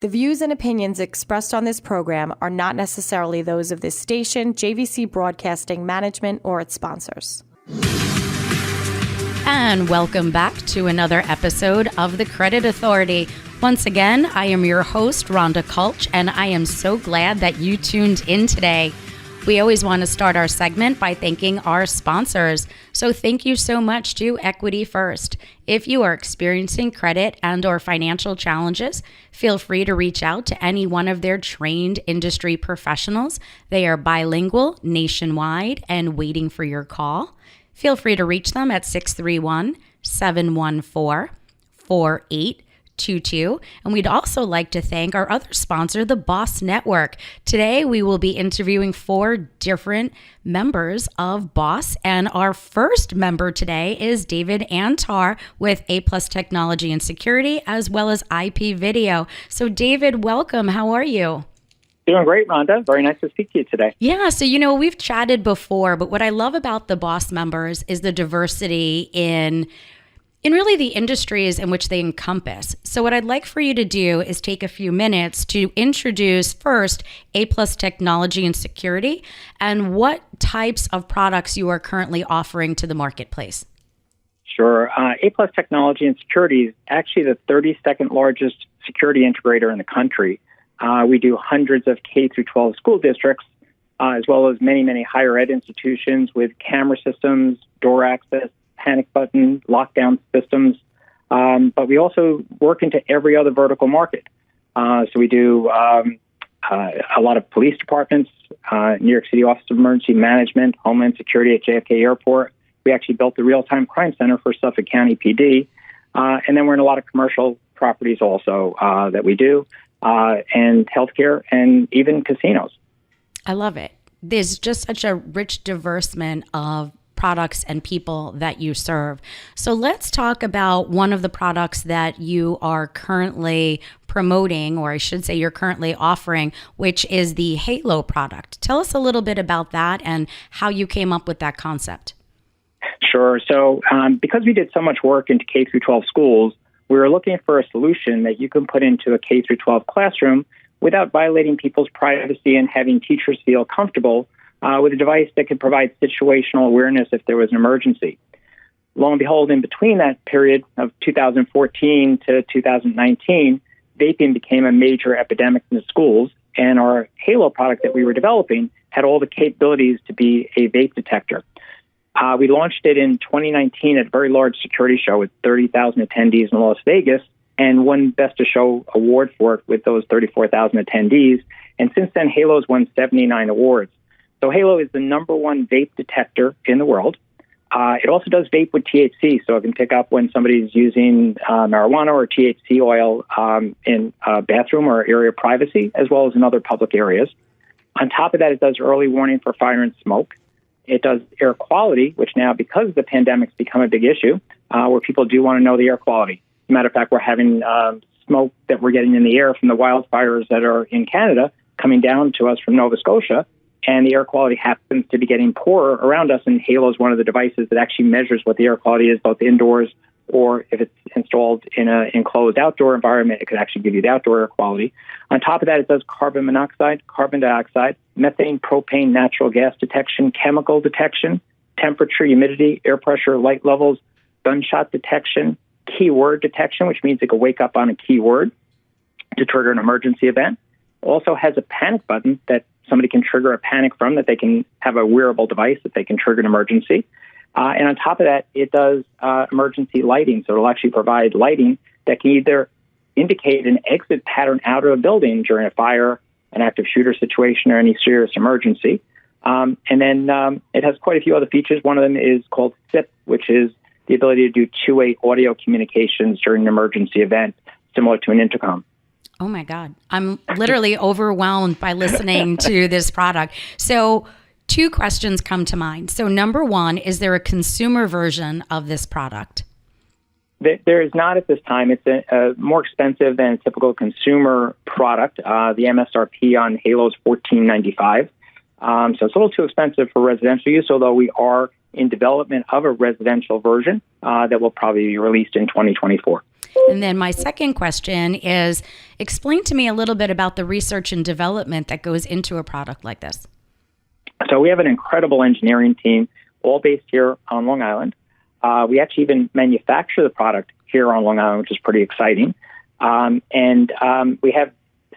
The views and opinions expressed on this program are not necessarily those of this station, JVC Broadcasting Management, or its sponsors. And welcome back to another episode of The Credit Authority. Once again, I am your host, Rhonda Kulch, and I am so glad that you tuned in today. We always want to start our segment by thanking our sponsors. So thank you so much to Equity First. If you are experiencing credit and or financial challenges, feel free to reach out to any one of their trained industry professionals. They are bilingual, nationwide, and waiting for your call. Feel free to reach them at 631-714-4822. And we'd also like to thank our other sponsor, the Boss Network. Today, we will be interviewing 4 different members of Boss. And our first member today is David Antar with A+ Technology and Security, as well as IP Video. So David, welcome. How are you? Doing great, Rhonda. Very nice to speak to you today. Yeah, so we've chatted before, but what I love about the Boss members is the diversity in really the industries in which they encompass. So what I'd like for you to do is take a few minutes to introduce first A+ Technology and Security and what types of products you are currently offering to the marketplace. Sure. A+ Technology and Security is actually the 32nd largest security integrator in the country. We do hundreds of K-12 school districts, as well as many, many higher ed institutions with camera systems, door access, panic button, lockdown systems. But we also work into every other vertical market. So we do a lot of police departments, New York City Office of Emergency Management, Homeland Security at JFK Airport. We actually built the real-time crime center for Suffolk County PD. And then we're in a lot of commercial properties also that we do, and healthcare and even casinos. I love it. There's just such a rich diversity of products and people that you serve. So let's talk about one of the products that you are currently promoting, or I should say you're currently offering, which is the Halo product. Tell us a little bit about that and how you came up with that concept. Sure. So because we did so much work into K-12 schools, we were looking for a solution that you can put into a K-12 classroom without violating people's privacy and having teachers feel comfortable with a device that could provide situational awareness if there was an emergency. Lo and behold, in between that period of 2014 to 2019, vaping became a major epidemic in the schools, and our Halo product that we were developing had all the capabilities to be a vape detector. We launched it in 2019 at a very large security show with 30,000 attendees in Las Vegas, and won Best of Show award for it with those 34,000 attendees. And since then, Halo's won 79 awards. So Halo is the number 1 vape detector in the world. It also does vape with THC, so it can pick up when somebody's using marijuana or THC oil in a bathroom or area of privacy, as well as in other public areas. On top of that, it does early warning for fire and smoke. It does air quality, which now, because the pandemic's become a big issue, where people do want to know the air quality. As a matter of fact, we're having smoke that we're getting in the air from the wildfires that are in Canada coming down to us from Nova Scotia. And the air quality happens to be getting poorer around us, and Halo is one of the devices that actually measures what the air quality is, both indoors or if it's installed in an enclosed outdoor environment, it could actually give you the outdoor air quality. On top of that, it does carbon monoxide, carbon dioxide, methane, propane, natural gas detection, chemical detection, temperature, humidity, air pressure, light levels, gunshot detection, keyword detection, which means it could wake up on a keyword to trigger an emergency event. Also has a panic button that somebody can trigger a panic from, that they can have a wearable device that they can trigger an emergency. And on top of that, it does emergency lighting. So it'll actually provide lighting that can either indicate an exit pattern out of a building during a fire, an active shooter situation, or any serious emergency. And then it has quite a few other features. One of them is called SIP, which is the ability to do two-way audio communications during an emergency event, similar to an intercom. Oh my God. I'm literally overwhelmed by listening to this product. So 2 questions come to mind. So number 1, is there a consumer version of this product? There is not at this time. It's more expensive than a typical consumer product. The MSRP on Halo is $14.95. So it's a little too expensive for residential use, although we are in development of a residential version that will probably be released in 2024. And then my second question is, explain to me a little bit about the research and development that goes into a product like this. So we have an incredible engineering team, all based here on Long Island. We actually even manufacture the product here on Long Island, which is pretty exciting. And we have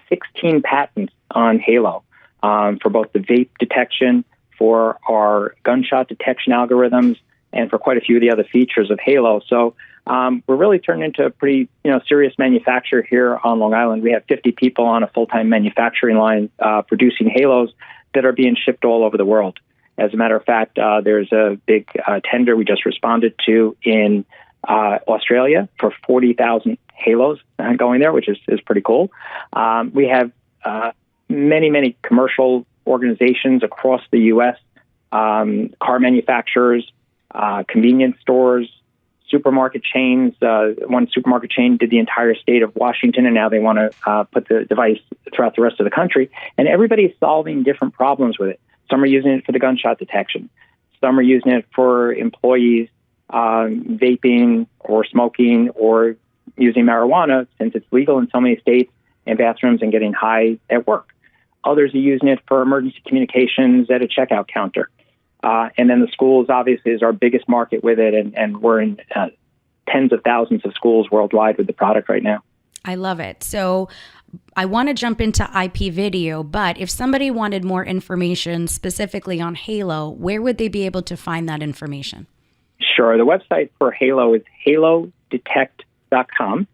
16 patents on Halo for both the vape detection, for our gunshot detection algorithms, and for quite a few of the other features of Halo. So we're really turned into a pretty serious manufacturer here on Long Island. We have 50 people on a full-time manufacturing line producing Halos that are being shipped all over the world. As a matter of fact, there's a big tender we just responded to in Australia for 40,000 Halos going there, which is pretty cool. We have many commercial organizations across the U.S., car manufacturers, convenience stores, supermarket chains. One supermarket chain did the entire state of Washington, and now they want to put the device throughout the rest of the country. And everybody's solving different problems with it. Some are using it for the gunshot detection. Some are using it for employees vaping or smoking or using marijuana, since it's legal in so many states, in bathrooms and getting high at work. Others are using it for emergency communications at a checkout counter. And then the schools, obviously, is our biggest market with it, and we're in tens of thousands of schools worldwide with the product right now. I love it. So I want to jump into IP video, but if somebody wanted more information specifically on Halo, where would they be able to find that information? Sure. The website for Halo is halodetect.com.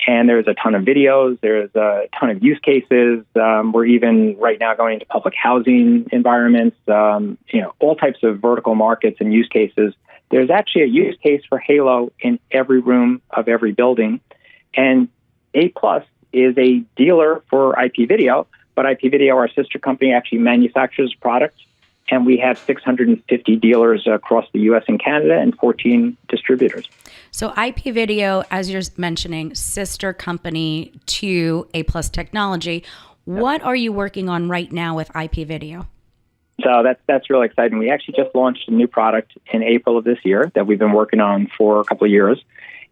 And there's a ton of videos. There's a ton of use cases. We're even right now going into public housing environments, all types of vertical markets and use cases. There's actually a use case for Halo in every room of every building. And A+ is a dealer for IP video, but IP video, our sister company, actually manufactures products. And we have 650 dealers across the U.S. and Canada and 14 distributors. So IP video, as you're mentioning, sister company to A+ Technology. What are you working on right now with IP video? So that's really exciting. We actually just launched a new product in April of this year that we've been working on for a couple of years.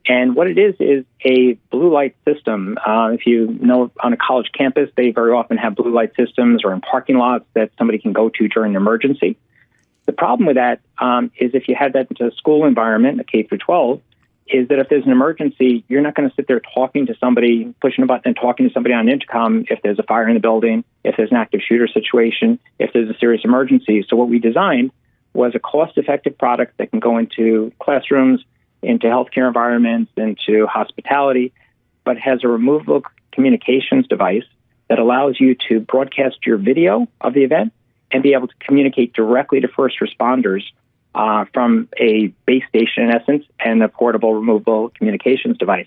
And what it is a blue light system. If you know, on a college campus, they very often have blue light systems, or in parking lots that somebody can go to during an emergency. The problem with that is if you had that into a school environment, a K through 12, is that if there's an emergency, you're not going to sit there talking to somebody, pushing a button and talking to somebody on an intercom if there's a fire in the building, if there's an active shooter situation, if there's a serious emergency. So what we designed was a cost-effective product that can go into classrooms, into healthcare environments, into hospitality, but has a removable communications device that allows you to broadcast your video of the event and be able to communicate directly to first responders from a base station, in essence, and a portable removable communications device.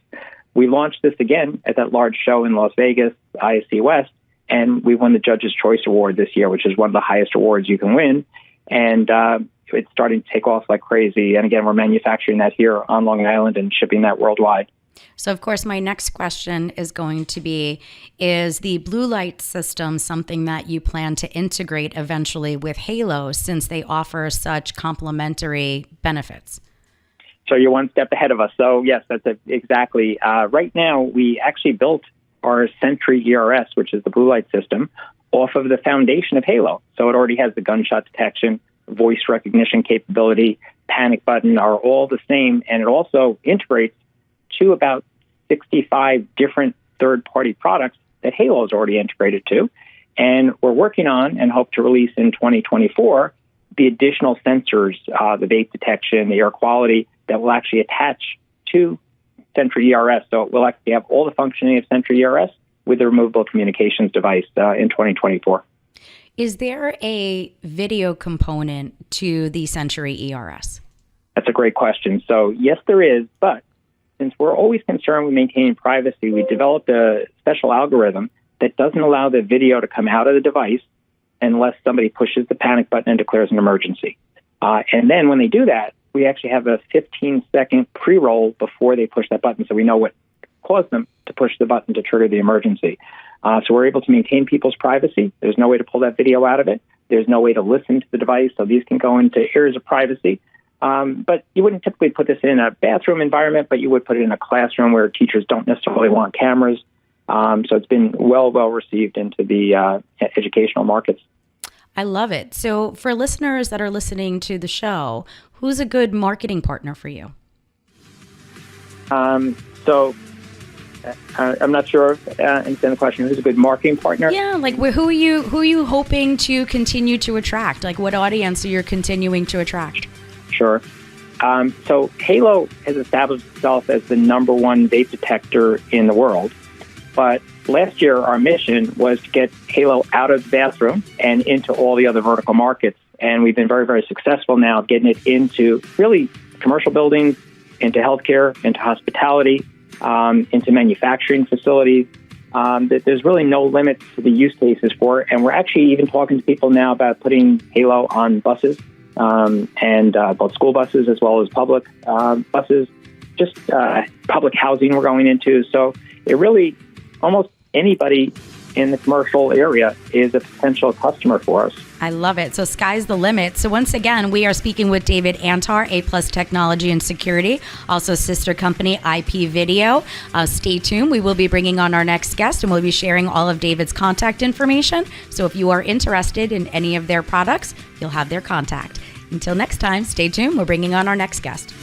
We launched this again at that large show in Las Vegas, ISC West, and we won the Judge's Choice Award this year, which is one of the highest awards you can win. And it's starting to take off like crazy. And again, we're manufacturing that here on Long Island and shipping that worldwide. So, of course, my next question is going to be, is the blue light system something that you plan to integrate eventually with Halo, since they offer such complementary benefits? So you're one step ahead of us. So, yes, that's exactly. Right now, we actually built our Sentry ERS, which is the blue light system, off of the foundation of Halo. So it already has the gunshot detection, voice recognition capability, panic button are all the same. And it also integrates to about 65 different third-party products that Halo is already integrated to. And we're working on and hope to release in 2024 the additional sensors, the vape detection, the air quality, that will actually attach to Sentry ERS. So it will actually have all the functionality of Sentry ERS with the removable communications device in 2024. Is there a video component to the Sentry ERS? That's a great question. So yes, there is, but since we're always concerned with maintaining privacy, we developed a special algorithm that doesn't allow the video to come out of the device unless somebody pushes the panic button and declares an emergency. And then when they do that, we actually have a 15-second pre-roll before they push that button, so we know what caused them to push the button to trigger the emergency. So we're able to maintain people's privacy. There's no way to pull that video out of it. There's no way to listen to the device, so these can go into areas of privacy. But you wouldn't typically put this in a bathroom environment, but you would put it in a classroom where teachers don't necessarily want cameras. So it's been well received into the educational markets. I love it. So for listeners that are listening to the show, who's a good marketing partner for you? I'm not sure if I understand the question. Who's a good marketing partner? Yeah, like who are you hoping to continue to attract? Like what audience are you continuing to attract? Sure. So Halo has established itself as the number one vape detector in the world. But last year, our mission was to get Halo out of the bathroom and into all the other vertical markets. And we've been very, very successful now getting it into really commercial buildings, into healthcare, into hospitality, into manufacturing facilities. There's really no limits to the use cases for it. And we're actually even talking to people now about putting Halo on buses, and both school buses as well as public buses, just public housing we're going into. So it really, almost anybody in the commercial area is a potential customer for us. I love it. So sky's the limit. So once again, we are speaking with David Antar, A+ Technology and Security, also sister company IP Video. Stay tuned. We will be bringing on our next guest, and we'll be sharing all of David's contact information. So if you are interested in any of their products, you'll have their contact. Until next time, stay tuned. We're bringing on our next guest.